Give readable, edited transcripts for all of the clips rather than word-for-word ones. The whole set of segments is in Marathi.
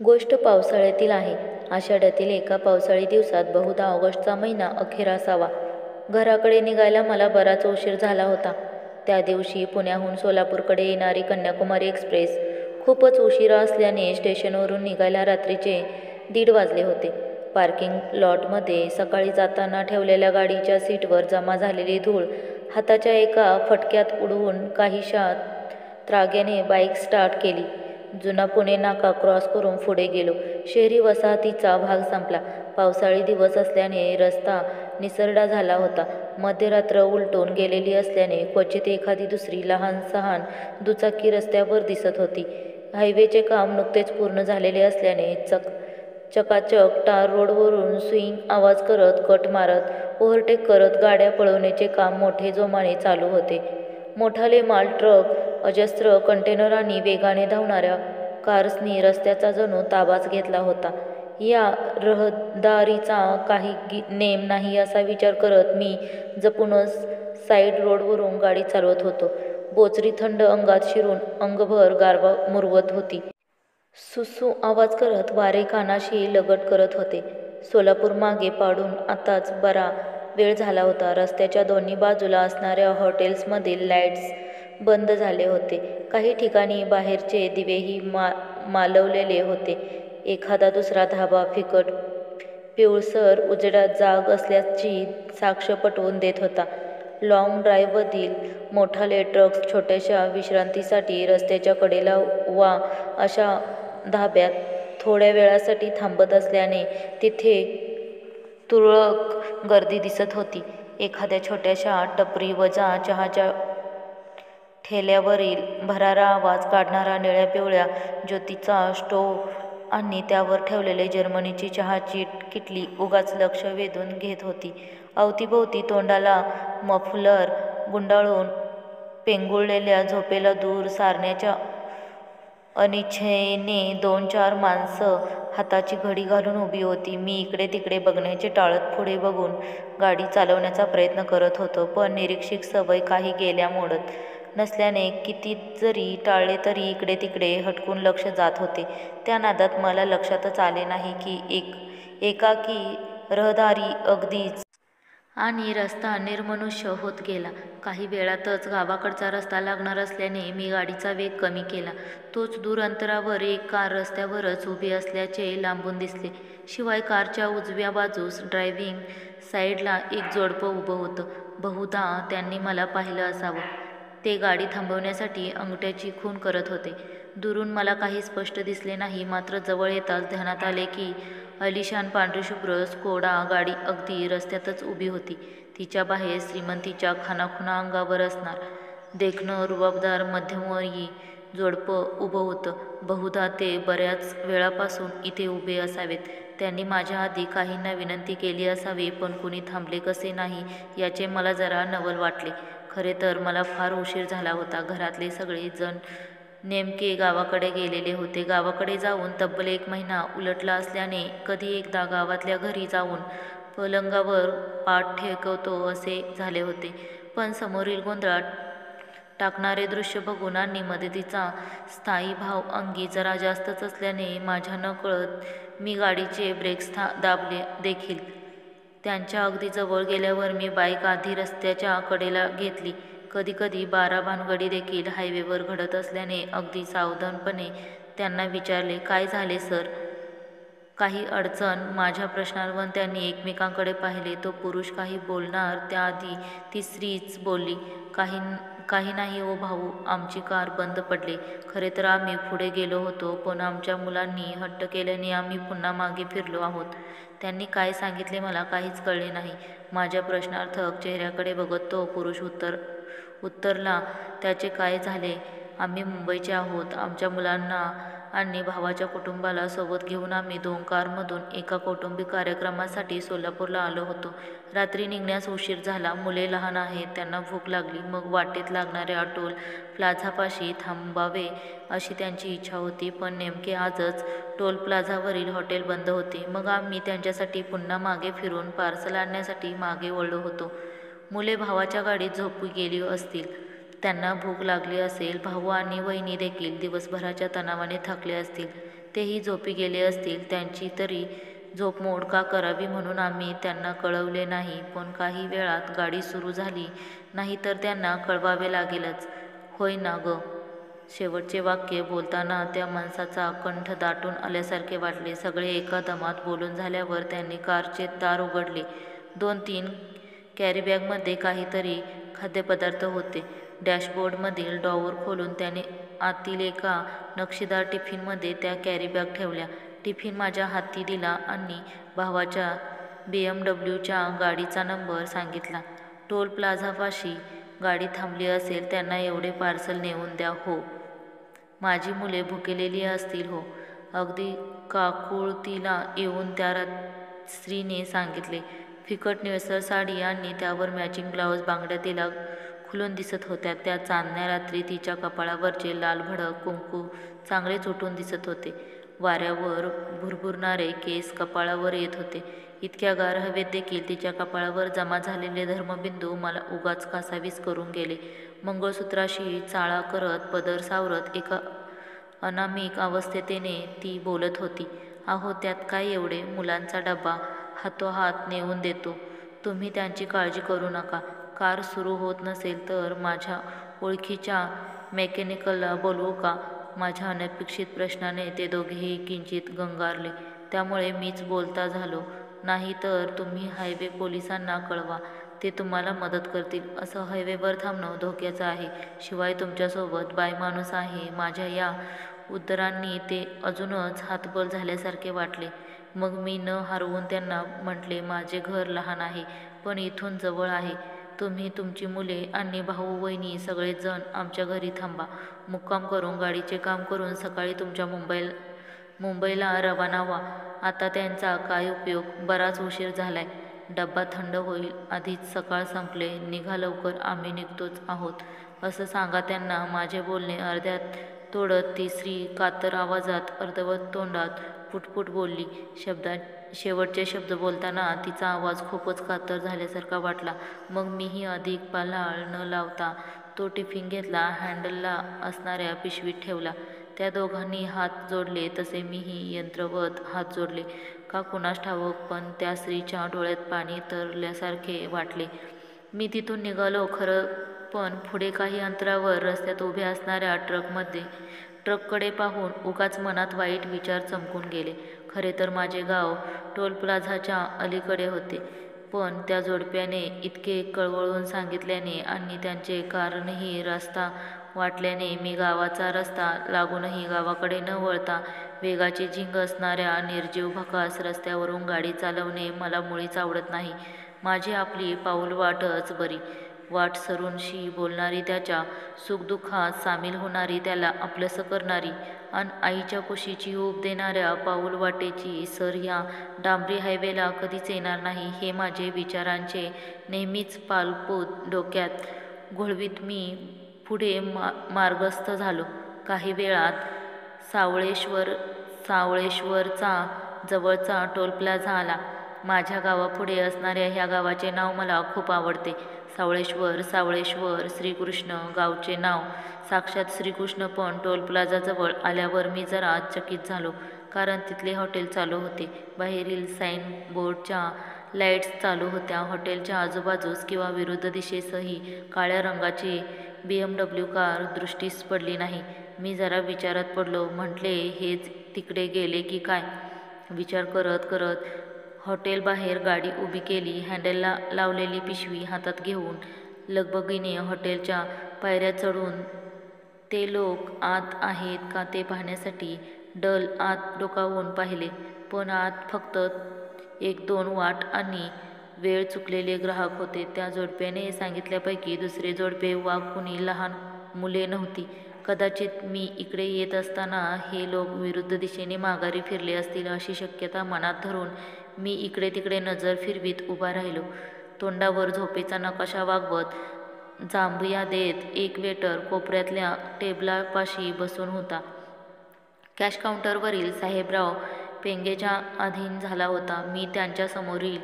गोष्ट पावसाळ्यातील आहे. आषाढ्यातील एका पावसाळी दिवसात, बहुधा ऑगस्टचा महिना अखेर असावा. घराकडे निघायला मला बराच उशीर झाला होता. त्या दिवशी पुण्याहून सोलापूरकडे येणारी कन्याकुमारी एक्सप्रेस खूपच उशिरा असल्याने स्टेशनवरून निघायला रात्रीचे 1:30 वाजले होते. पार्किंग लॉटमध्ये सकाळी जाताना ठेवलेल्या गाडीच्या सीटवर जमा झालेली धूळ हाताच्या एका फटक्यात उडवून काहीशा त्राग्याने बाईक स्टार्ट केली. जुना पुणे नाका क्रॉस करून पुढे गेलो. शहरी वसाहतीचा भाग संपला. पावसाळी दिवस असल्याने रस्ता निसरडा झाला होता. मध्यरात्र उलटून गेलेली असल्याने क्वचित एखादी दुसरी लहान-सहान दुचाकी रस्त्यावर दिसत होती. हायवेचे काम नुकतेच पूर्ण झालेले असल्याने चकाचक टार रोडवरून स्विंग आवाज करत, कट मारत, ओव्हरटेक करत गाड्या पळवण्याचे काम मोठे जोमाने चालू होते. मोठाले माल ट्रक, अजस्त्र कंटेनरांनी वेगाने धावणाऱ्या कार्सनी रस्त्याचा जणू ताबाच घेतला होता. या रहदारीचा काही नेम नाही असा विचार करत मी जपूनच साईड रोडवरून गाडी चालवत होतो. बोचरी थंड अंगात शिरून अंगभर गारवा मुरवत होती. सुसू आवाज करत वारे कानाशी लगट करत होते. सोलापूर मागे पाडून आताच बरा वेळ झाला होता. रस्त्याच्या दोन्ही बाजूला असणाऱ्या हॉटेल्समधील लाईट्स बंद झाले होते. काही ठिकाणी बाहेरचे दिवेही मालवलेले होते. एखादा दुसरा धाबा फिकट पिवळसर उजेडात जाग असल्याची साक्ष पटवून देत होता. लाँग ड्राईव्हवरील मोठाले ट्रक्स छोट्याशा विश्रांतीसाठी रस्त्याच्या कडेला वा अशा धाब्यात थोड्या वेळासाठी थांबत असल्याने तिथे तुरळक गर्दी दिसत होती. एखाद्या छोट्याशा टपरीवजा चहाच्या ठेल्यावरील भरारा आवाज काढणारा निळ्या-पिवळ्या ज्योतीचा स्टोव्ह आणि त्यावर ठेवलेली जर्मनीची चहाची किटली उगाच लक्ष वेधून घेत होती. अवतीभोवती तोंडाला मफलर गुंडाळून पेंगुळलेल्या झोपेला दूर सारण्याच्या अनिच्छेने 2-4 माणसं हाताची घडी घालून उभी होती. मी इकडे-तिकडे बघण्याचे टाळत पुढे बघून गाडी चालवण्याचा प्रयत्न करत होतो. पण निरीक्षक सवय काही गेल्या मोडत नसल्याने किती जरी टाळले तरी इकडे-तिकडे हटकून लक्ष जात होते. त्या नादात मला लक्षातच आले नाही की एकाकी रहदारी अगदीच आणि रस्ता निर्मनुष्य होत गेला. काही वेळातच गावाकडचा रस्ता लागणार असल्याने मी गाडीचा वेग कमी केला. तोच दूर अंतरावर एक कार रस्त्यावरच उभी असल्याचे लांबून दिसले. शिवाय कारच्या उजव्या बाजूस ड्रायव्हिंग साईडला एक जोडपं उभं होतं. बहुधा त्यांनी मला पाहिलं असावं. ते गाडी थांबवण्यासाठी अंगठ्याची खूण करत होते. दुरून मला काही स्पष्ट दिसले नाही. मात्र जवळ येताच ध्यानात आले की अलिशान पांढरीशुभ्र स्कोडा गाडी अगदी रस्त्यातच उभी होती. तिच्या बाहेर श्रीमंतीच्या खाणाखुणा अंगावर असणार देखणं रुबाबदार मध्यमवयी जोडपं उभं होतं. बहुधा ते बऱ्याच वेळापासून इथे उभे असावेत. त्यांनी माझ्या आधी काहींना विनंती केली असावी, पण कुणी थांबले कसे नाही याचे मला जरा नवल वाटले. खरे तर मला फार उशीर झाला होता. घरातले सगळे जण नेमके गावाकडे गेलेले होते. गावाकडे जाऊन तब्बल 1 महिना उलटला असल्याने कधी एकदा गावातल्या घरी जाऊन पलंगावर पाठ टेकवतो असे झाले होते. पण समोरील गोंधळात टाकणारे दृश्य बघून आणि मदतीचा स्थायी भाव अंगी जरा जास्तच असल्याने माझ्या नकळत मी गाडीचे ब्रेक्स दाबले देखील. त्यांच्या अगदी जवळ गेल्यावर मी बाईक आधी रस्त्याच्या कडेला घेतली. कधी-कधी 12 भानगडी देखील हायवेवर घडत असल्याने अगदी सावधानपणे त्यांना विचारले, "काय झाले सर? काही अडचण? " माझ्या प्रश्नांवर त्यांनी एकमेकांकडे पाहिले. तो पुरुष काही बोलणार त्याआधी ती स्त्रीच बोलली, काही नाही ओ भाऊ, आमची कार बंद पडली. खरे तर आम्ही पुढे गेलो होतो, पण आमच्या मुलांनी हट्ट केल्याने आम्ही पुन्हा मागे फिरलो आहोत. त्यांनी काय सांगितले मला काहीच कळले नाही. माझ्या प्रश्नार्थक चेहऱ्याकडे बघत तो पुरुष उत्तरला, "त्याचे काय झाले? आम्ही मुंबईचे आहोत. आमच्या मुलांना आणि भावाच्या कुटुंबाला सोबत घेऊन आम्ही 2 कारमधून एका कौटुंबिक कार्यक्रमासाठी सोलापूरला आलो होतो. रात्री निघण्यास उशीर झाला. मुले लहान आहेत, त्यांना भूक लागली. मग वाटेत लागणाऱ्या टोल प्लाझापाशी थांबावे अशी त्यांची इच्छा होती. पण नेमके आजच टोल प्लाझावरील हॉटेल बंद होते. मग आम्ही त्यांच्यासाठी पुन्हा मागे फिरून पार्सल आणण्यासाठी मागे वळलो होतो. मुले भावाच्या गाडीत झोपी गेली असतील. त्यांना भूक लागली असेल. भाऊ आणि वहिनी देखील दिवसभराच्या तणावाने थकले असतील. तेही झोपी गेले असतील. त्यांची तरी झोप मोड का करावी म्हणून आम्ही त्यांना कळवले नाही. पण काही वेळात गाडी सुरू झाली नाही तर त्यांना कळवावे लागेलच. होय ना ग. शेवटचे वाक्य बोलताना त्या माणसाचा कंठ दाटून आल्यासारखे वाटले. सगळे एका दमात बोलून झाल्यावर त्यांनी कारचे दार उघडले. 2-3 कॅरीबॅगमध्ये काहीतरी खाद्यपदार्थ होते. डॅशबोर्डमधील ड्रॉवर खोलून त्याने आतील एका नक्षीदार टिफिनमध्ये त्या कॅरीबॅग ठेवल्या. टिफिन माझ्या हाती दिला आणि भावाच्या BMW गाडीचा नंबर सांगितला. टोल प्लाझापाशी गाडी थांबली असेल. त्यांना एवढे पार्सल नेऊन द्या. हो. माझी मुले भुकेलेली असतील. हो. अगदी काकुळतीला येऊन त्या स्त्रीने सांगितले. फिकट निळसर साडी आणि त्यावर मॅचिंग ब्लाऊज बांगड्या तिला खुलून दिसत होत्या. त्या चांदण्या रात्री तिच्या कपाळावरचे लालभडक कुंकू चांगलेच उठून दिसत होते. वाऱ्यावर भुरभुरणारे केस कपाळावर येत होते. इतक्या गार हवेत देखील तिच्या कपाळावर जमा झालेले धर्मबिंदू मला उगाच कासावीस करून गेले. मंगळसूत्राशी चाळा करत, पदर सावरत एका अनामिक अवस्थेतेने ती बोलत होती. अहो, त्यात काय एवढे? मुलांचा डबा हातोहात नेऊन देतो. तुम्ही त्यांची काळजी करू नका. कार सुरू होत नसेल तर माझ्या ओळखीच्या मेकॅनिकलला बोलवू का? माझ्या अनपेक्षित प्रश्नाने ते दोघेही किंचित गंगारले. त्यामुळे मीच बोलता झालो. नाही तर तुम्ही हायवे पोलिसांना कळवा. ते तुम्हाला मदत करतील. असं हायवेवर थांबणं धोक्याचं आहे. शिवाय तुमच्यासोबत बाईमाणूस आहे. माझ्या या उत्तरांनी ते अजूनच हतबल झाल्यासारखे वाटले. मग मी न हरवून त्यांना म्हटले, माझे घर लहान आहे, पण इथून जवळ आहे. तुम्ही, तुमची मुले आणि भाऊ वहिनी सगळेच जण आमच्या घरी थांबा. मुक्काम करून, गाडीचे काम करून सकाळी तुमच्या मुंबईला रवाना व्हा. आता त्यांचा काय उपयोग? बराच उशीर झालाय. डब्बा थंड होईल. आधीच सकाळ संपले. निघा लवकर. आम्ही निघतोच आहोत. असं सांगा त्यांना. माझे बोलणे अर्ध्यात तोडत ती स्त्री कातर आवाजात, अर्धवट तोंडात पुटपुट बोलली. शेवटचे शब्द बोलताना तिचा आवाज खूपच कातर झाल्यासारखा वाटला. मग मीही अधिक पालाळ न लावता तो टिफिन घेतला. हँडलला असणाऱ्या पिशवीत ठेवला. त्या दोघांनी हात जोडले तसे मीही यंत्रवत हात जोडले. का कुणास ठाऊक, पण त्या स्त्रीच्या डोळ्यात पाणी तरल्यासारखे वाटले. मी तिथून निघालो खरं, पण पुढे काही अंतरावर रस्त्यात उभ्या असणाऱ्या ट्रककडे पाहून उगाच मनात वाईट विचार चमकून गेले. खरे तर माझे गाव टोल प्लाझाच्या अलीकडे होते. पण त्या जोडप्याने इतके कळवळून सांगितल्याने आणि त्यांचे कारणही रास्ता वाटल्याने मी गावाचा रस्ता लागूनही गावाकडे न वळता वेगाची झिंग असणाऱ्या निर्जीव भकास रस्त्यावरून गाडी चालवणे मला मुळीच आवडत नाही. माझी आपली पाऊलवाटच बरी. वाटसरूंशी बोलणारी, त्याच्या सुखदुःखात सामील होणारी, त्याला आपलंसं करणारी, अन आईच्या कुशीची ऊब देणाऱ्या पाऊलवाटेची सर ह्या डांबरी हायवेला कधीच येणार नाही, हे माझे विचारांचे नेहमीच पालपूत डोक्यात घोळवीत मी पुढे मार्गस्थ झालो. काही वेळात सावळेश्वरचा जवळचा टोल प्लाझा आला. माझ्या गावापुढे असणाऱ्या ह्या गावाचे नाव मला खूप आवडते. सावळेश्वर. श्रीकृष्ण गावचे नाव. साक्षात श्रीकृष्ण. पण टोल प्लाझाजवळ आल्यावर मी जरा चकित झालो. कारण तिथले हॉटेल चालू होते. बाहेरील साईन बोर्डच्या लाईट्स चालू होत्या. हॉटेलच्या आजूबाजूस किंवा विरुद्ध दिशेसही काळ्या रंगाची BMW कार दृष्टीस पडली नाही. मी जरा विचारात पडलो. म्हटले, हेच तिकडे गेले की काय? विचार करत करत हॉटेलबाहेर गाडी उभी केली. हँडलला लावलेली पिशवी हातात घेऊन लगबगीने हॉटेलच्या पायऱ्या चढून ते लोक आत आहेत का ते पाहण्यासाठी डल आत डोकावून पाहिले. पण आत फक्त 1-2 वाट आणि वेळ चुकलेले ग्राहक होते. त्या जोडप्याने सांगितल्यापैकी दुसरे जोडपे वा कुणी लहान मुले नव्हती. कदाचित मी इकडे येत असताना हे लोक विरुद्ध दिशेने माघारी फिरले असतील अशी शक्यता मनात धरून मी इकडे तिकडे नजर फिरवीत उभा राहिलो. तोंडावर झोपेचा नकाशा वागवत जांभया देत एक वेटर कोपऱ्यातल्या टेबलापाशी बसून होता. कॅश काउंटरवरील साहेबराव पेंगेच्या अधीन झाला होता. मी त्यांच्या समोरील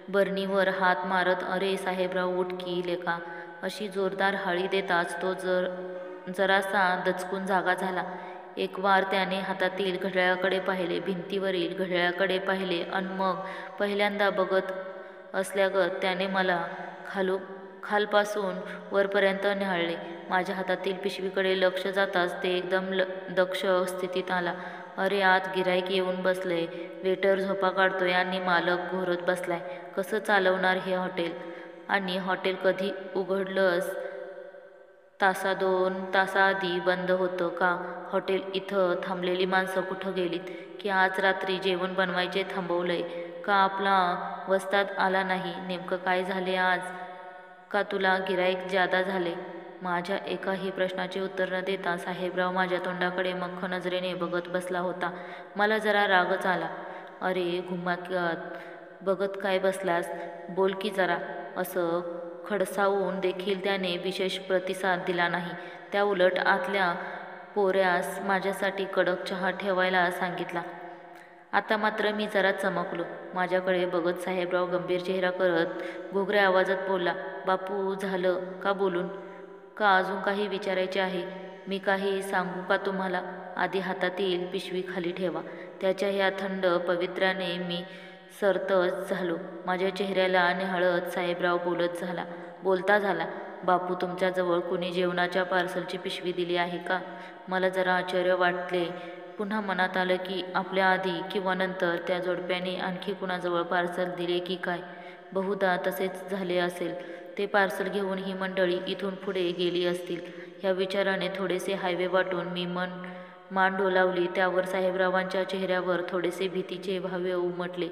बरणीवर हात मारत, अरे साहेबराव, उठ की लेका, अशी जोरदार हाळी देताच तो जरासा दचकून जागा झाला. एक वार त्याने हातातील घड्याळाकडे पाहिले, भिंतीवरील घड्याळाकडे पाहिले आणि मग पहिल्यांदा बघत असल्यागत त्याने मला खालपासून वरपर्यंत निहाळले. माझ्या हातातील पिशवीकडे लक्ष जाताच ते एकदम दक्ष स्थितीत आला. अरे, आत गिऱ्हाईक येऊन बसलंय, वेटर झोपा काढतोय आणि मालक घोरत बसलाय. कसं चालवणार हे हॉटेल? आणि हॉटेल कधी उघडलंस? तासा-2 तासाआधी बंद होतं का? हॉटेल इथं थांबलेली माणसं कुठं गेलीत? की आज रात्री जेवण बनवायचे थांबवलंय? का आपला वस्ताद आला नाही? नेमकं काय झाले आज? का तुला गिऱ्हाईक जादा झाले? माझ्या एकाही प्रश्नाचे उत्तर न देता साहेबराव माझ्या तोंडाकडे मख्ख नजरेने बघत बसला होता. मला जरा रागच आला. अरे घुमाक्यात बघत काय बसलास? बोल की जरा. असं खडसावून देखील त्याने विशेष प्रतिसाद दिला नाही. त्याउलट आतल्या पोऱ्यास माझ्यासाठी कडक चहा ठेवायला सांगितला. आता मात्र मी जरा चमकलो. माझ्याकडे बघत साहेबराव गंभीर चेहरा करत घोगऱ्या आवाजात बोलला, बापू झालं का बोलून? का अजून काही विचारायचे आहे? मी काही सांगू का तुम्हाला? आधी हातातील पिशवी खाली ठेवा. त्याच्या ह्या थंड पवित्र्याने मी सरतच झालो. माझ्या चेहऱ्याला निहाळत साहेबराव बोलता झाला, बापू तुमच्याजवळ कुणी जेवणाच्या पार्सलची पिशवी दिली आहे का? मला जरा आश्चर्य वाटले. पुन्हा मनात आलं की आपल्या आधी किंवा नंतर त्या जोडप्याने आणखी कुणाजवळ पार्सल दिले की काय? बहुधा तसेच झाले असेल. ते पार्सल घेऊन ही मंडळी इथून पुढे गेली असतील. ह्या विचाराने थोडेसे हायवे वाटून मी मान डोलावली. त्यावर साहेबरावांच्या चेहऱ्यावर थोडेसे भीतीचे भाव उमटले.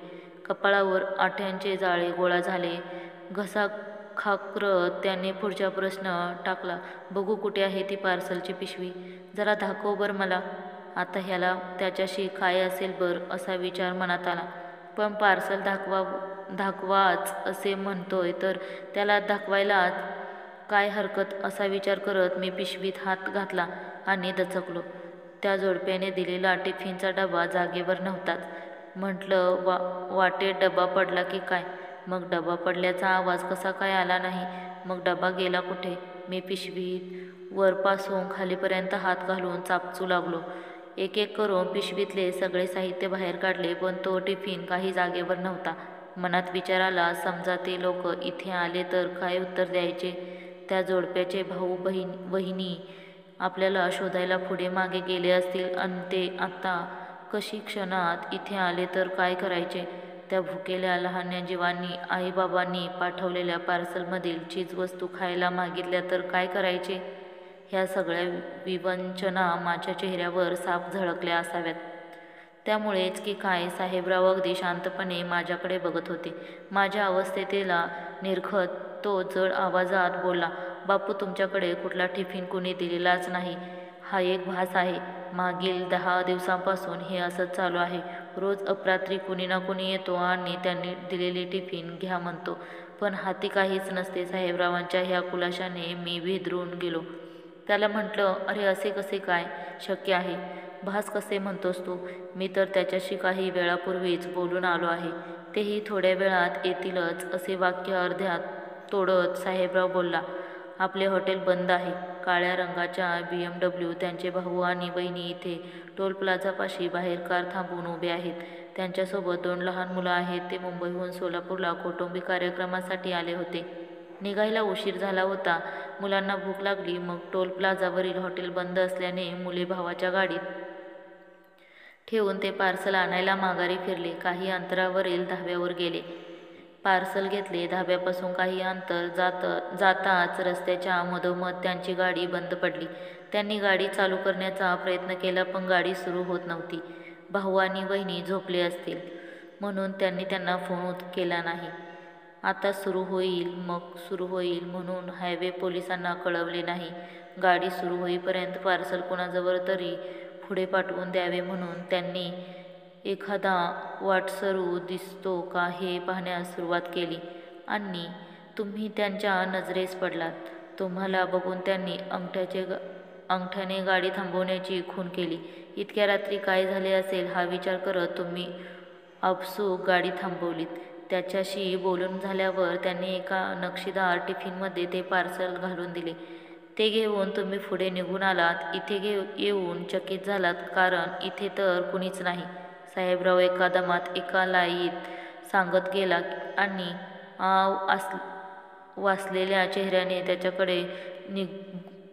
कपाळावर आठ्यांचे जाळे गोळा झाले. घसा खाकरत त्याने पुढचा प्रश्न टाकला, बघू कुठे आहे ती पार्सलची पिशवी? जरा दाखव बर मला. आता ह्याला त्याच्याशी काय असेल बर असा विचार मनात आला. पण पार्सल दाखवाच असे म्हणतोय तर त्याला दाखवायलाच काय हरकत असा विचार करत मी पिशवीत हात घातला आणि दचकलो. त्या जोडप्याने दिलेला टिफिनचा डबा जागेवर नव्हताच. म्हटलं वाटेत डबा पडला की काय? मग डबा पडल्याचा आवाज कसा काय आला नाही? मग डबा गेला कुठे? मी पिशवीत वरपासून खालीपर्यंत हात घालून चापचू लागलो. एक एक करून पिशवीतले सगळे साहित्य बाहेर काढले, पण तो टिफिन काही जागेवर नव्हता. मनात विचार आला, समजा ते लोक इथे आले तर काय उत्तर द्यायचे? त्या जोडप्याचे भाऊ वहिनी आपल्याला शोधायला पुढे मागे गेले असतील आणि ते आत्ता कशी क्षणात इथे आले तर काय करायचे? त्या भुकेल्या लहान जीवांनी आईबाबांनी पाठवलेल्या पार्सलमधील चीजवस्तू खायला मागितल्या तर काय करायचे? ह्या सगळ्या विवंचना माझ्या चेहऱ्यावर साफ झळकल्या असाव्यात. त्यामुळेच की काय साहेबराव अगदी शांतपणे माझ्याकडे बघत होते. माझ्या अवस्थेला निरखत तो जड आवाजात बोलला, बापू तुमच्याकडे कुठला टिफिन कुणी दिलेलाच नाही. हा एक भास आहे. मागील 10 दिवसांपासून हे असंच चालू आहे. रोज अपरात्री कुणी ना कुणी येतो आणि त्यांनी दिलेली टिफिन घ्या म्हणतो, पण हाती काहीच नसते. साहेबरावांच्या ह्या खुलाशाने मी भेदरून गेलो. त्याला म्हटलं, अरे असे कसे काय शक्य आहे? भास कसे म्हणतोस तू? मी तर त्याच्याशी काही वेळापूर्वीच बोलून आलो आहे. तेही थोड्या वेळात येतीलच. असे वाक्य अर्ध्यात तोडत साहेबराव बोलला, आपले हॉटेल बंद आहे. काळ्या रंगाच्या BMW त्यांचे भाऊ आणि बहिणी इथे टोल प्लाझापाशी बाहेर कार थांबवून उभे आहेत. त्यांच्यासोबत 2 लहान मुलं आहेत. ते मुंबईहून सोलापूरला कौटुंबिक कार्यक्रमासाठी आले होते. निघायला उशीर झाला होता. मुलांना भूक लागली. मग टोल प्लाझावरील हॉटेल बंद असल्याने मुले भावाच्या गाडीत ठेवून ते पार्सल आणायला माघारी फिरले. काही अंतरावरील धाब्यावर गेले. पार्सल घेतले. धाब्यापासून काही अंतर जाताच रस्त्याच्या मधोमध त्यांची गाडी बंद पडली. त्यांनी गाडी चालू करण्याचा प्रयत्न केला, पण गाडी सुरू होत नव्हती. भाऊ आणि बहिणी झोपले असतील म्हणून त्यांनी त्यांना फोन केला नाही. आता सुरू होईल, मग सुरू होईल म्हणून हायवे पोलिसांना कळवले नाही. गाडी सुरू होईपर्यंत पार्सल कोणाजवळ तरी पुढे पाठवून द्यावे म्हणून त्यांनी एखादा वाटसरू दिसतो का हे पाहण्यास सुरुवात केली आणि तुम्ही त्यांच्या नजरेस पडलात. तुम्हाला बघून त्यांनी अंगठ्याने गाडी थांबवण्याची खूण केली. इतक्या रात्री काय झाले असेल हा विचार करत तुम्ही आपसूक गाडी थांबवलीत. त्याच्याशी बोलून झाल्यावर त्यांनी एका नक्षीदार टिफिनमध्ये ते पार्सल घालून दिले. ते घेऊन तुम्ही पुढे निघून आलात. इथे येऊन चकित झालात, कारण इथे तर कुणीच नाही. साहेबराव एका दमात एका लाईत सांगत गेला आणि वाचलेल्या चेहऱ्याने त्याच्याकडे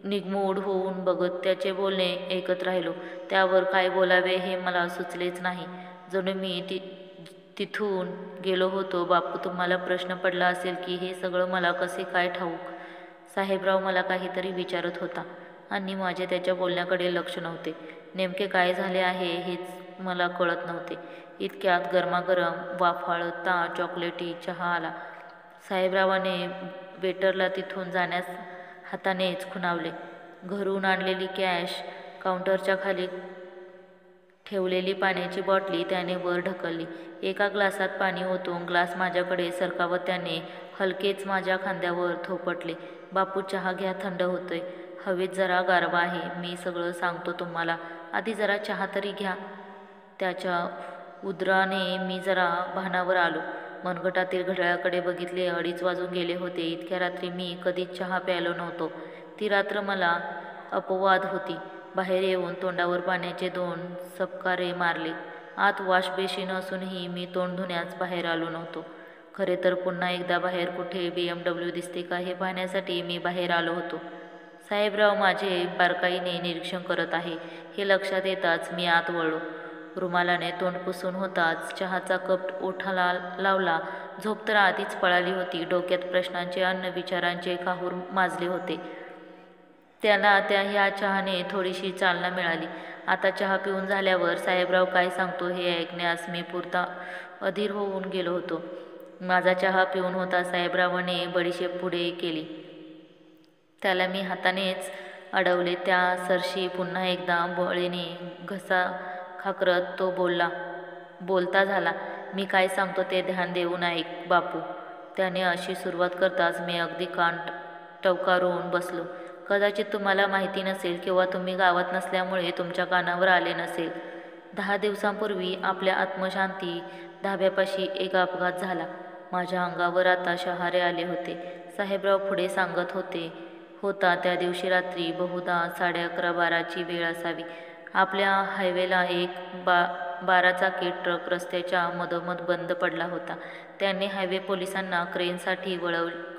निगमूढ होऊन बघत त्याचे बोलणे ऐकत राहिलो. त्यावर काय बोलावे हे मला सुचलेच नाही. जणू मी तिथून गेलो होतो. बापू, तुम्हाला प्रश्न पडला असेल की हे सगळं मला कसे काय ठाऊक? साहेबराव मला काहीतरी विचारत होता आणि माझे त्याच्या बोलण्याकडे लक्ष नव्हते. नेमके काय झाले आहे हेच मला कळत नव्हते. इतक्यात गरमागरम वाफाळता चॉकलेटी चहा आला. साहेबरावाने वेटरला तिथून जाण्यास हातानेच खुणावले. घरून आणलेली कॅश काउंटरच्या खाली ठेवलेली पाण्याची बाटली त्याने वर ढकलली. एका ग्लासात पाणी ओतून ग्लास माझ्याकडे सरकावत त्याने हलकेच माझ्या खांद्यावर थोपटले. बापू, चहा घ्या, थंड होतोय. हवेत जरा गारवा आहे. मी सगळं सांगतो तुम्हाला. आधी जरा चहा तरी घ्या. त्याच्या उद्राने मी जरा भानावर आलो. मनगटातील घड्याळाकडे बघितले. 2:30 वाजून गेले होते. इतक्या रात्री मी कधीच चहा प्यायलो नव्हतो. ती रात्र मला अपवाद होती. बाहेर येऊन तोंडावर पाण्याचे 2 सपकारे मारले. आत वॉशबेसिन असूनही मी तोंड धुण्यास बाहेर आलो नव्हतो. खरे तर पुन्हा एकदा बाहेर कुठे BMW दिसते का हे पाहण्यासाठी मी बाहेर आलो होतो. साहेबराव माझे बारकाईने निरीक्षण करत आहे हे लक्षात येताच मी आत वळलो. रुमालाने तोंड पुसून होताच चहाचा कप ओठाला लावला. झोप तर आधीच पळाली होती. डोक्यात प्रश्नांचे अन्न विचारांचे काहूर माजले होते. त्याला ह्या चहाने थोडीशी चालना मिळाली. आता चहा पिऊन झाल्यावर साहेबराव काय सांगतो हे ऐकण्यास मी पुरता अधीर होऊन गेलो होतो. माझा चहा पिऊन होता. साहेबरावाने बडीशेप पुढे केली. त्याला मी हातानेच अडवले. त्या सरशी पुन्हा एकदा बळीने घसा खाकरत तो बोलता झाला. मी काय सांगतो ते ध्यान देऊन ऐक बापू. त्याने अशी सुरुवात करताच मी अगदी कान टवकारून बसलो. कदाचित तुम्हाला माहिती नसेल किंवा तुम्ही गावात नसल्यामुळे तुमच्या कानावर आले नसेल. 10 दिवसांपूर्वी आपल्या आत्मशांती धाब्यापाशी एक अपघात झाला. माझ्या अंगावर आता शहारे आले होते. साहेबराव पुढे सांगत होता त्या दिवशी रात्री बहुधा 11:30-12ची वेळ असावी. आपल्या हायवेला एक 12 चाकी ट्रक रस्त्याच्या मधोमध बंद पडला होता. त्याने हायवे पोलिसांना क्रेनसाठी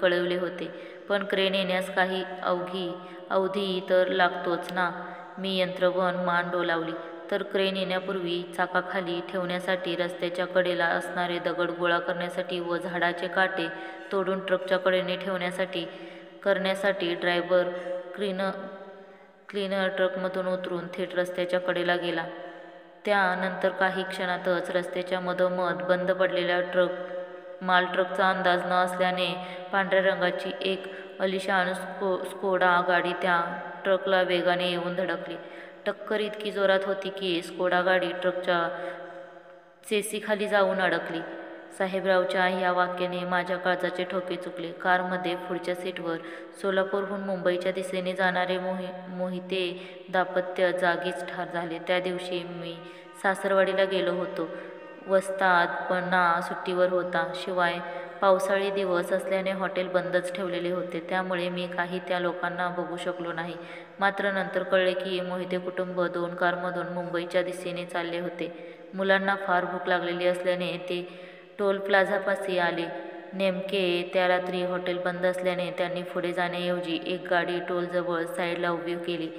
कळवले होते, पण क्रेन येण्यास काही अवधी तर लागतोच ना. मी यंत्रवण मान डोलावली तर क्रेन येण्यापूर्वी चाकाखाली ठेवण्यासाठी रस्त्याच्या कडेला असणारे दगड गोळा करण्यासाठी व झाडाचे काटे तोडून ट्रकच्या कडेने करण्यासाठी ड्रायव्हर क्लीनर ट्रकमधून उतरून थेट रस्त्याच्या कडेला गेला. त्यानंतर काही क्षणातच रस्त्याच्या मधोमध बंद पडलेल्या माल ट्रकचा अंदाज न असल्याने पांढऱ्या रंगाची एक अलिशान स्कोडा गाडी त्या ट्रकला वेगाने येऊन धडकली. टक्कर इतकी जोरात होती की स्कोडा गाडी ट्रकच्या चेसीखाली जाऊन अडकली. साहेबरावच्या ह्या वाक्याने माझ्या काळजाचे ठोके चुकले. कारमध्ये पुढच्या सीटवर सोलापूरहून मुंबईच्या दिशेने जाणारे मोहिते दाम्पत्य जागीच ठार झाले. त्या दिवशी मी सासरवाडीला गेलो होतो. वस्तादपणा सुट्टीवर होता. शिवाय पावसाळी दिवस असल्याने हॉटेल बंदच ठेवलेले होते. त्यामुळे मी काही त्या लोकांना बघू शकलो नाही. मात्र नंतर कळले की मोहिते कुटुंब 2 कारमधून मुंबईच्या दिशेने चालले होते. मुलांना फार भूक लागलेली असल्याने ते टोल प्लाझापाशी आले. नेमके त्या रात्री हॉटेल बंद असल्याने त्यांनी पुढे जाण्याऐवजी एक गाडी टोलजवळ साईडला उभी केली.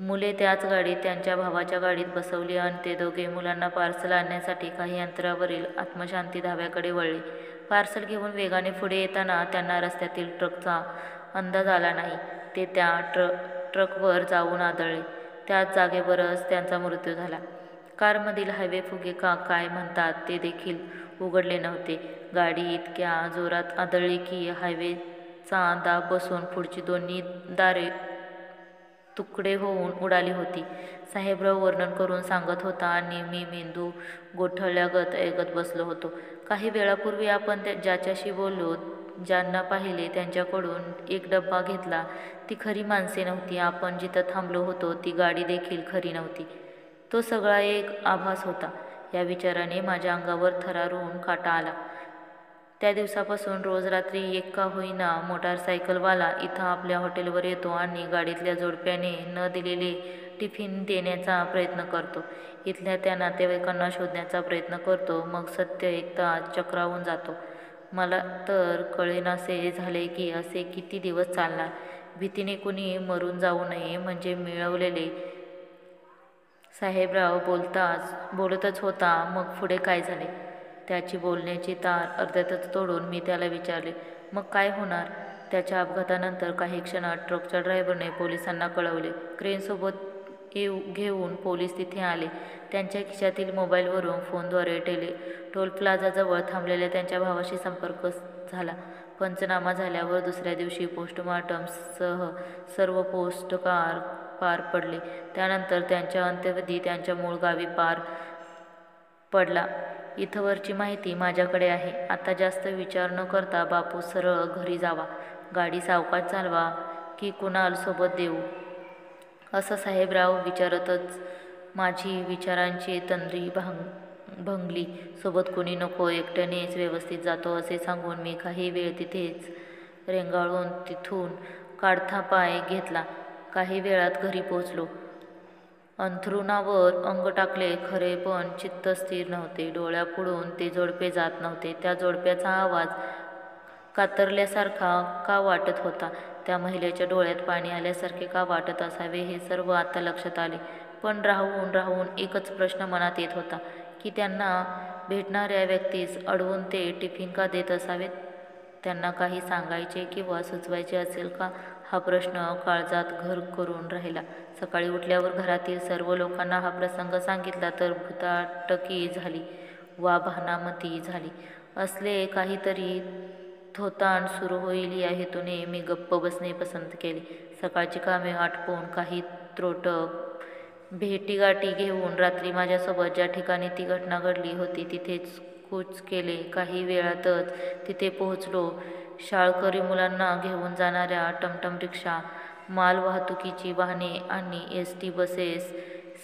मुले त्याच गाडीत त्यांच्या भावाच्या गाडीत बसवली आणि ते दोघे मुलांना पार्सल आणण्यासाठी काही अंतरावरील आत्मशांती धाब्याकडे वळले. पार्सल घेऊन वेगाने पुढे येताना त्यांना रस्त्यातील ट्रकचा अंदाज आला नाही. ते त्या ट्रकवर जाऊन आदळले. त्याच जागेवरच त्यांचा मृत्यू झाला. कारमधील हायवे फुगे काय म्हणतात ते देखील उघडले नव्हते. गाडी इतक्या जोरात आदळली की हायवेचा दाब बसून पुढची दोन्ही दारे तुकडे होऊन उडाली होती. साहेबराव वर्णन करून सांगत होता आणि मी मेंदू गोठवल्यागत ऐकत बसलो होतो. काही वेळापूर्वी आपण ज्याच्याशी बोललो, ज्यांना पाहिले, त्यांच्याकडून एक डब्बा घेतला, ती खरी माणसे नव्हती. आपण जिथं थांबलो होतो ती गाडी देखील खरी नव्हती. तो सगळा एक आभास होता. या विचाराने माझ्या अंगावर थरारून काटा आला. त्या दिवसापासून रोज रात्री एक का होईना मोटारसायकलवाला इथं आपल्या हॉटेलवर येतो आणि गाडीतल्या जोडप्याने न दिलेले टिफिन देण्याचा प्रयत्न करतो. इथल्या त्या नातेवाईकांना शोधण्याचा प्रयत्न करतो. मग सत्य एकदा चक्रावून जातो. मला तर कळेनासे झाले की असे किती दिवस चालणार. भीतीने कुणी मरून जाऊ नये म्हणजे मिळवलेले. साहेबराव बोलतच होता. मग पुढे काय झाले? त्याची बोलण्याची तार अर्ध्यातच तोडून मी त्याला विचारले, मग काय होणार? त्याच्या अपघातानंतर काही क्षणात ट्रकच्या ड्रायव्हरने पोलिसांना कळवले. क्रेनसोबत घेऊन पोलीस तिथे आले. त्यांच्या खिशातील मोबाईलवरून फोनद्वारे टोल प्लाझाजवळ थांबलेल्या त्यांच्या भावाशी संपर्क झाला. पंचनामा झाल्यावर दुसऱ्या दिवशी पोस्टमॉर्टमसह सर्व पोस्टकार पार पडले. त्यानंतर त्यांचा अंत्यविधी त्यांच्या मूळ गावी पार पडला. इथवरची माहिती माझ्याकडे आहे. आता जास्त विचार न करता बापू सरळ घरी जावा. गाडी सावकाश चालवा की कुणाल सोबत देऊ? असं साहेबराव विचारतच माझी विचारांची तंद्री भंगली. सोबत कुणी नको, एकट्यानेच व्यवस्थित जातो असे सांगून मी काही वेळ तिथेच रेंगाळून तिथून काढता पाय घेतला. काही वेळात घरी पोचलो. अंथरुणावर अंग टाकले खरे, पण चित्त स्थिर नव्हते. डोळ्यापुढून ते जोडपे जात नव्हते. त्या जोडप्याचा आवाज कातरल्यासारखा का वाटत होता? त्या महिलेच्या डोळ्यात पाणी आल्यासारखे का वाटत असावे हे सर्व आता लक्षात आले. पण राहून राहून एकच प्रश्न मनात येत होता की त्यांना भेटणाऱ्या व्यक्तीस अडवून ते टिफिन का देत असावेत? त्यांना काही सांगायचे किंवा सुचवायचे असेल का? हा प्रश्न काळजात घर करून राहिला. सकाळी उठल्यावर घरातील सर्व लोकांना हा प्रसंग सांगितला तर भुताटकी झाली वा भानामती झाली. असले काहीतरी थोतांड सुरू होईल या हेतूने मी गप्प बसणे पसंत केले. सकाळची कामे आटपून काही त्रोटक भेटीगाठी घेऊन रात्री माझ्यासोबत ज्या ठिकाणी ती घटना घडली होती तिथेच कूच केले. काही वेळातच तिथे पोहोचलो. शाळकरी मुलांना घेऊन जाणाऱ्या टमटम रिक्षा, मालवाहतुकीची वाहने आणि एस.टी. बसेस,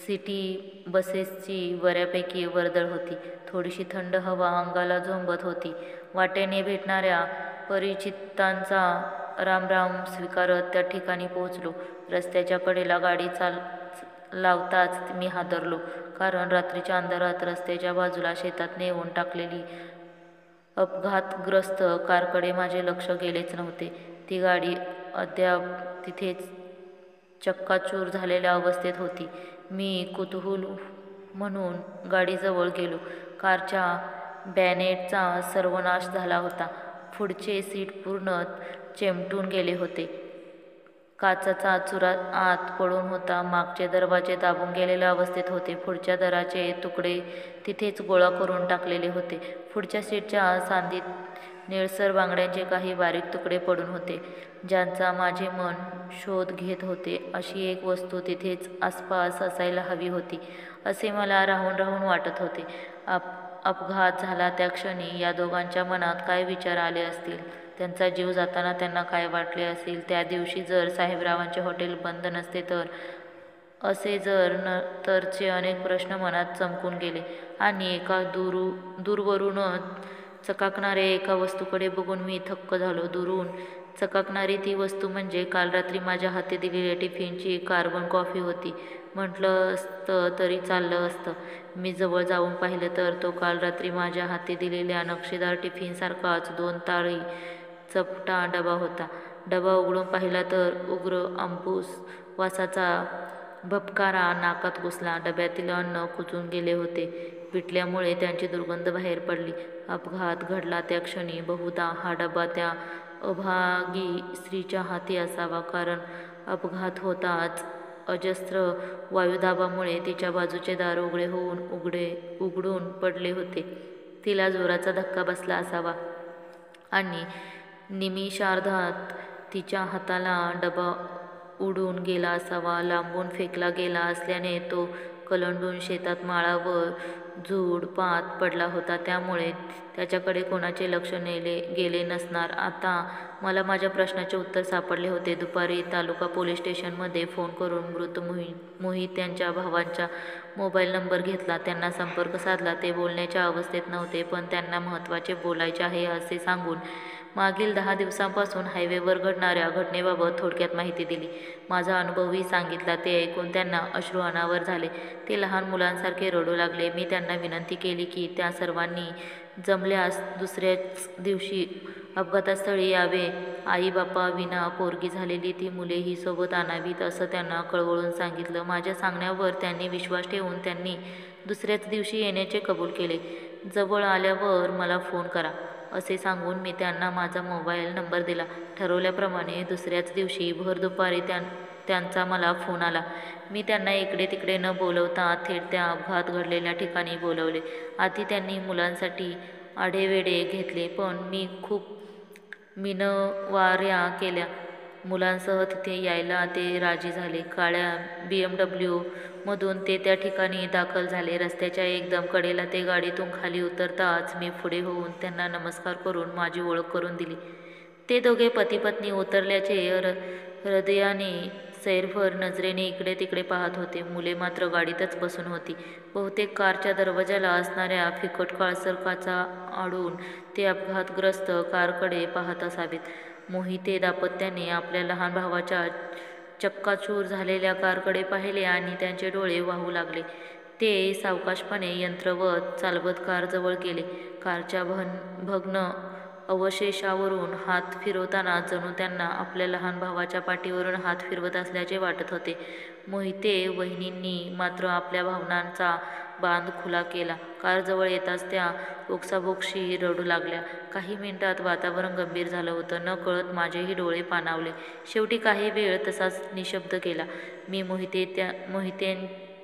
सिटी बसेसची बऱ्यापैकी वर्दळ होती. थोडीशी थंड हवा अंगाला झोंबत होती. वाटेने भेटणाऱ्या परिचितांचा रामराम स्वीकारत त्या ठिकाणी पोहोचलो. रस्त्याच्या कडेला गाडी लावताच मी हादरलो, कारण रात्रीच्या अंधारात रस्त्याच्या बाजूला शेतात नेऊन टाकलेली अपघातग्रस्त कारकडे माझे लक्ष गेलेच नव्हते. ती गाडी अद्याप तिथेच चक्काचूर झालेल्या अवस्थेत होती. मी कुतूहल म्हणून गाडीजवळ गेलो. कारच्या बॅनेटचा सर्वनाश झाला होता. पुढचे सीट पूर्ण चेमटून गेले होते. काचाचा चुरा आत पडून होता. मागचे दरवाजे दाबून गेलेल्या अवस्थेत होते. पुढच्या दाराचे तुकडे तिथेच गोळा करून टाकलेले होते. पुढच्या सीटच्या सांधीत निळसर बांगड्यांचे काही बारीक तुकडे पडून होते, ज्यांचा माझे मन शोध घेत होते. अशी एक वस्तू तिथेच आसपास असायला हवी होती असे मला राहून राहून वाटत होते. अपघात झाला त्या क्षणी या दोघांच्या मनात काय विचार आले असतील? त्यांचा जीव जाताना त्यांना काय वाटले असेल? त्या दिवशी जर साहेबरावांचे हॉटेल बंद नसते तर? असे तरचे अनेक प्रश्न मनात चमकून गेले आणि एका दूरवरूनच चकाकणाऱ्या एका वस्तूकडे बघून मी थक्क झालो. दुरून चकाकणारी ती वस्तू म्हणजे काल रात्री माझ्या हाती दिलेल्या टिफिनची कार्बन कॉफी होती. म्हटलं असतं तरी चाललं असतं. मी जवळ जाऊन पाहिलं तर तो काल रात्री माझ्या हाती दिलेल्या नक्षीदार टिफिनसारखाच 2 ताळी चपटा डबा होता. डबा उघडून पाहिला तर उग्र आंबूस वासाचा भपकारा नाकात घुसला. डब्यातील अन्न कुजून गेले होते. पिटल्यामुळे त्यांची दुर्गंध बाहेर पडली. अपघात घडला त्या क्षणी बहुधा हा डबा त्या अभागी स्त्रीच्या हाती असावा, कारण अपघात होताच अजस्त्र वायुदाबामुळे तिच्या बाजूचे दार उघडे होऊन उघडून पडले होते. तिला जोराचा धक्का बसला असावा आणि निमिषार्धात तिच्या हाताला डबा उडून गेला असावा. लांबून फेकला गेला असल्याने तो कलंडून शेतात माळा व झुडपात पडला होता. त्यामुळे त्याच्याकडे कोणाचे लक्ष गेले नसणार. आता मला माझ्या प्रश्नाचे उत्तर सापडले होते. दुपारी तालुका पोलीस स्टेशनमध्ये फोन करून मृत मोहित यांच्या भावांचा मोबाईल नंबर घेतला. त्यांना संपर्क साधला. ते बोलण्याच्या अवस्थेत नव्हते, पण त्यांना महत्त्वाचे बोलायचे आहे असे सांगून मागील 10 दिवसांपासून हायवेवर घडणाऱ्या घटनेबाबत थोडक्यात माहिती दिली. माझा अनुभवही सांगितला. ते ऐकून त्यांना अश्रू अनावर झाले. ते लहान मुलांसारखे रडू लागले. मी त्यांना विनंती केली की त्या सर्वांनी जमल्यास दुसऱ्याच दिवशी अपघातस्थळी यावे. आई बापा विना पोरगी झालेली ती मुलेही सोबत आणावीत असं त्यांना कळवळून सांगितलं. माझ्या सांगण्यावर त्यांनी विश्वास ठेवून त्यांनी दुसऱ्याच दिवशी येण्याचे कबूल केले. जवळ आल्यावर मला फोन करा असे सांगून मी त्यांना माझा मोबाईल नंबर दिला. ठरवल्याप्रमाणे दुसऱ्याच दिवशी भर दुपारी त्यांचा मला फोन आला. मी त्यांना इकडे तिकडे न बोलवता थेट त्या अपघात घडलेल्या ठिकाणी बोलवले. आधी त्यांनी मुलांसाठी आढेवेढे घेतले, पण मी खूप मिनवाऱ्या केल्या. मुलांसह तिथे यायला ते राजी झाले. काळ्या BMW मधून ते त्या ठिकाणी दाखल झाले. रस्त्याच्या एकदम कडेला ते गाडीतून खाली उतरताच मी पुढे होऊन त्यांना नमस्कार करून माझी ओळख करून दिली. ते दोघे पती-पत्नी उतरल्याचे हृदयाने सैरभर नजरेने इकडे तिकडे पाहत होते. मुले मात्र गाडीतच बसून होती. बहुतेक कारच्या दरवाजाला असणाऱ्या फिकट काळसर काचा आडून ते अपघातग्रस्त कारकडे पाहत असावेत. मोहिते दाम्पत्याने आपल्या लहान भावाच्या चक्काचूर झालेल्या कारकडे पाहिले आणि त्यांचे डोळे वाहू लागले. ते सावकाशपणे यंत्रवत चालवत कारजवळ गेले. कारच्या भग्न अवशेषावरून हात फिरवताना जणू त्यांना आपल्या लहान भावाच्या पाठीवरून हात फिरवत असल्याचे वाटत होते. मोहिते वहिनींनी मात्र आपल्या भावनांचा बांध खुला केला. कारजवळ येताच त्या ओक्साबोक्शी रडू लागल्या. काही मिनिटात वातावरण गंभीर झालं होतं. नकळत माझेही डोळे पाणावले. शेवटी काही वेळ तसाच निशब्द गेला. मी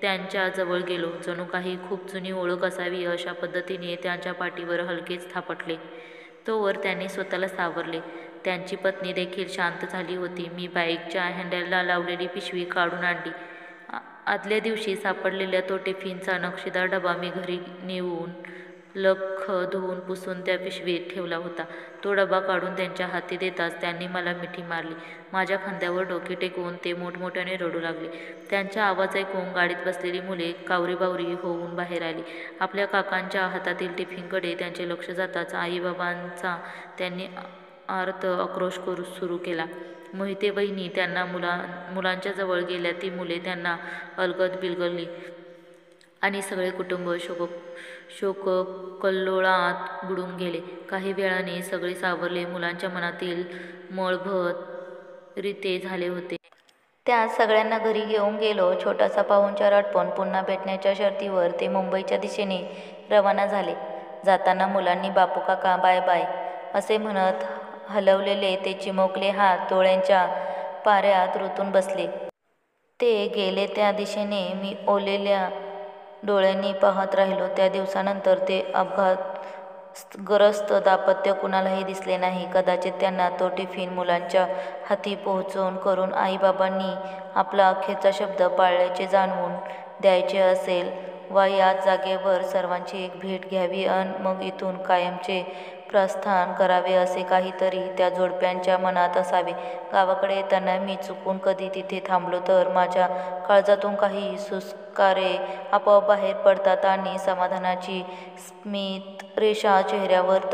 त्यांच्या जवळ गेलो. जणू काही खूप जुनी ओळख असावी अशा पद्धतीने त्यांच्या पाठीवर हलकेच थापटले. तोवर त्यांनी स्वतःला सावरले. त्यांची पत्नी देखील शांत झाली होती. मी बाईकच्या हँडलला लावलेली पिशवी काढून आणली. आदल्या दिवशी सापडलेला तो टिफिनचा नक्षीदार डबा मी घरी नेऊन लख्ख धुवून पुसून त्या पिशवीत ठेवला होता. तो डबा काढून त्यांच्या हाती देताच त्यांनी मला मिठी मारली. माझ्या खांद्यावर डोके टेकवून ते मोठमोठ्याने रडू लागले. त्यांचा आवाज ऐकून गाडीत बसलेली मुले कावरीबावरी होऊन बाहेर आली. आपल्या काकांच्या हातातील टिफिनकडे त्यांचे लक्ष जाताच आई-बाबांचा त्यांनी आर्त आक्रोश सुरू केला. मोहिते वहिनी त्यांना मुलांच्या जवळ गेल्या. ती मुले त्यांना अलगद बिलगली आणि सगळे कुटुंब शोककल्लोळात बुडून गेले. काही वेळाने सगळे सावरले. मुलांच्या मनातील मळभ रिते झाले होते. त्या सगळ्यांना घरी घेऊन गेलो. छोटासा पाहुणचार आटोपून पुन्हा भेटण्याच्या शर्तीवर ते मुंबईच्या दिशेने रवाना झाले. जाताना मुलांनी बापू काका बाय बाय असे म्हणत हलवलेले ते चिमुकले हात डोळ्यांच्या पाऱ्यात रुतून बसले. ते गेले त्या दिशेने मी ओलेल्या डोळ्यांनी पाहत राहिलो. त्या दिवसानंतर ते अपघातग्रस्त दाम्पत्य कुणालाही दिसले नाही. कदाचित त्यांना तो टिफिन मुलांच्या हाती पोहोचून करून आई-बाबांनी आपला अखेरचा शब्द पाळल्याचे जाणवून द्यायचे असेल, वा याच जागेवर सर्वांची एक भेट घ्यावी अन मग इथून कायमचे प्रस्थान करावे असे काहीतरी त्या जोडप्यांच्या मनात असावे. गावाकडे येताना मी चुकून कधी तिथे थांबलो तर माझ्या काळजातून काही सुस्कारे आपोआप बाहेर पडतात आणि समाधानाची स्मितरेषा चेहऱ्यावर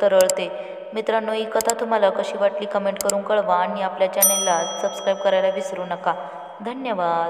तरळते. मित्रांनो, ही कथा तुम्हाला कशी वाटली कमेंट करून कळवा आणि आपल्या चॅनेलला सबस्क्राईब करायला विसरू नका. धन्यवाद.